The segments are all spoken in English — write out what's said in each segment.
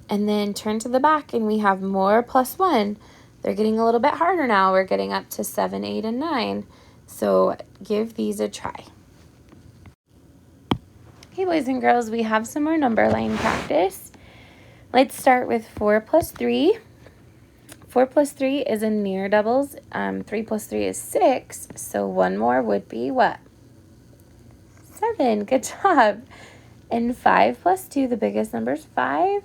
and then turn to the back and we have more +1. They're getting a little bit harder now. We're getting up to 7, 8, and 9. So give these a try. Okay, boys and girls, we have some more number line practice. Let's start with 4 plus 3. 4 plus 3 is a near doubles. 3 plus 3 is 6. So one more would be what? 7. Good job. And 5 plus 2, the biggest number is 5.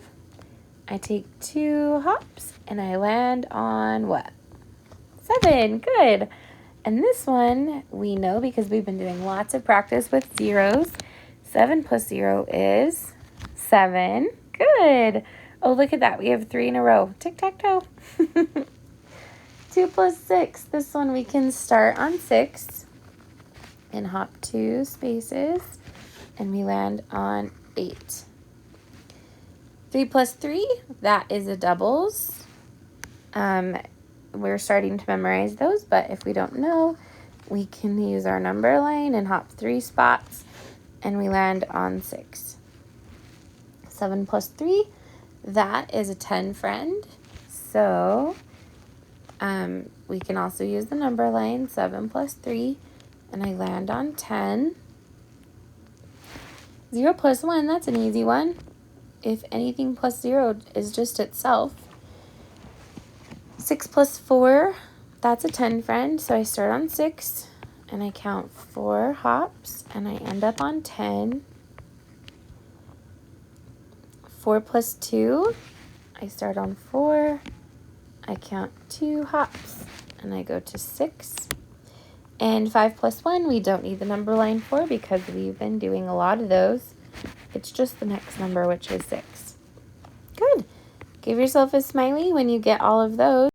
I take 2 hops and I land on what? 7. Good. And this one we know because we've been doing lots of practice with zeros. 7 plus 0 is 7. Good. Oh, look at that. We have 3 in a row. Tic-tac-toe. 2 plus 6. This one we can start on 6 and hop 2 spaces, and we land on 8. 3 plus 3, that is a doubles. We're starting to memorize those, but if we don't know, we can use our number line and hop 3 spots, and we land on 6. 7 plus 3, that is a 10 friend. So we can also use the number line, 7 plus 3, and I land on 10. 0 plus 1, that's an easy one. If anything plus 0 is just itself. 6 plus 4, that's a 10 friend. So I start on 6 and I count 4 hops and I end up on 10. 4 plus 2, I start on 4. I count 2 hops and I go to 6. And 5 plus 1, we don't need the number line for because we've been doing a lot of those. It's just the next number, which is 6. Good. Give yourself a smiley when you get all of those.